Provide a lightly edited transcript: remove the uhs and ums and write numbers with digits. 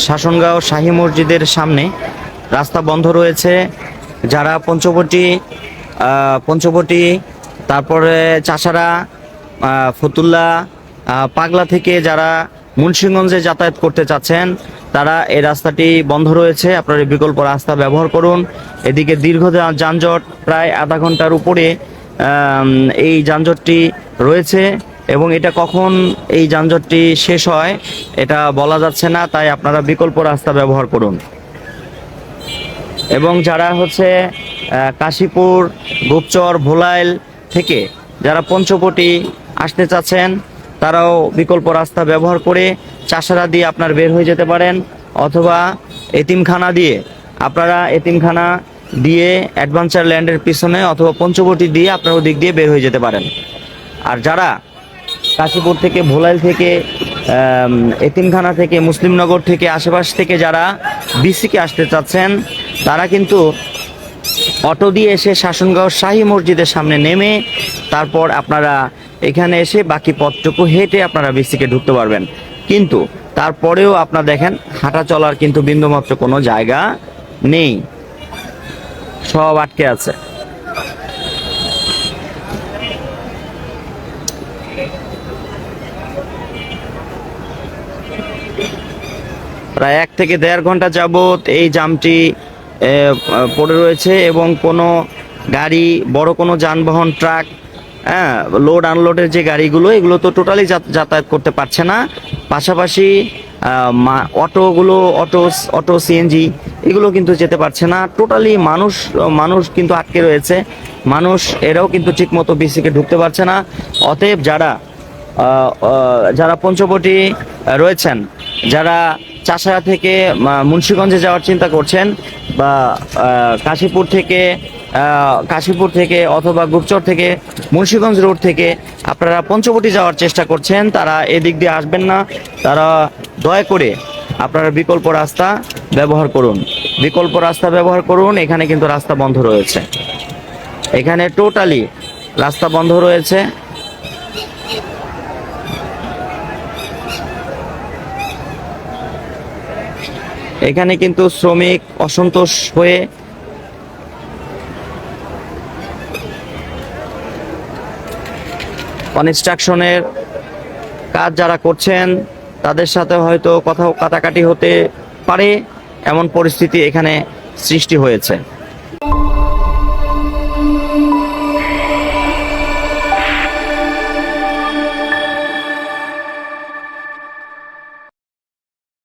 শাসনগাঁও শাহী মসজিদের সামনে রাস্তা বন্ধ রয়েছে। যারা পঞ্চবটি তারপরে চাষারা, ফতুল্লা, পাগলা থেকে যারা মুন্সিগঞ্জে যাতায়াত করতে চাচ্ছেন তারা এই রাস্তাটি বন্ধ রয়েছে। আপনারা বিকল্প রাস্তা ব্যবহার করুন। এদিকে দীর্ঘ যানজট, প্রায় আধা ঘন্টার উপরে এই যানজটটি রয়েছে এবং এটা কখন এই যানজটটি শেষ হয় এটা বলা যাচ্ছে না, তাই আপনারা বিকল্প রাস্তা ব্যবহার করুন। এবং যারা কাশীপুর, গোপচর, ভোলাইল থেকে যারা পঞ্চবটি আসতে চাচ্ছেন তারাও বিকল্প রাস্তা ব্যবহার করে চাষারা দিয়ে আপনার বের হয়ে যেতে পারেন, অথবা এতিমখানা দিয়ে অ্যাডভেঞ্চার ল্যান্ডের পিছনে অথবা পঞ্চবটি দিয়ে আপনার ওদিক দিয়ে বের হয়ে যেতে পারেন। আর যারা কাশীপুর থেকে, ভোলাইল থেকে, এতিমখানা থেকে, মুসলিমনগর থেকে, আশেপাশ থেকে যারা বিসিকে আসতে চাচ্ছেন তারা কিন্তু অটো দিয়ে এসে শাসনগাঁও শাহী মসজিদের সামনে নেমে তারপর আপনারা এখানে এসে বাকি পথটুকু হেঁটে আপনারা বিসিকে ঢুকতে পারবেন। কিন্তু তারপরেও আপনারা দেখেন হাঁটা চলার কিন্তু বিন্দুমাত্র কোনো জায়গা নেই, সব আটকে আছে। প্রায় 1 থেকে 1.5 ঘন্টা যাবত এই জামটি পড়ে রয়েছে এবং কোনো গাড়ি, বড় কোনো যানবাহন, ট্রাক, লোড আনলোডের যে গাড়িগুলো, এগুলো তো টোটালি যাতায়াত করতে পারছে না। পাশাপাশি অটো সিএনজি এগুলো কিন্তু যেতে পারছে না। টোটালি মানুষ কিন্তু আটকে রয়েছে। এরাও কিন্তু ঠিক মতো বিসিকে ঢুকতে পারছে না। অতএব যারা পঞ্চবটি রয়েছেন, যারা চাষারা থেকে মুন্সিগঞ্জে যাওয়ার চিন্তা করছেন, বা কাশীপুর থেকে অথবা গুপচর থেকে মুন্সিগঞ্জ রোড থেকে আপনারা পঞ্চবটি যাওয়ার চেষ্টা করছেন, তারা এদিক দিয়ে আসবেন না। তারা দয়া করে আপনারা বিকল্প রাস্তা ব্যবহার করুন। এখানে কিন্তু রাস্তা বন্ধ রয়েছে, এখানে টোটালি রাস্তা বন্ধ রয়েছে। এখানে কিন্তু শ্রমিক অসন্তোষ হয়ে কনস্ট্রাকশনের কাজ যারা করছেন তাদের সাথে হয়তো কোথাও কাটাকাটি হতে পারে, এমন পরিস্থিতি এখানে সৃষ্টি হয়েছে।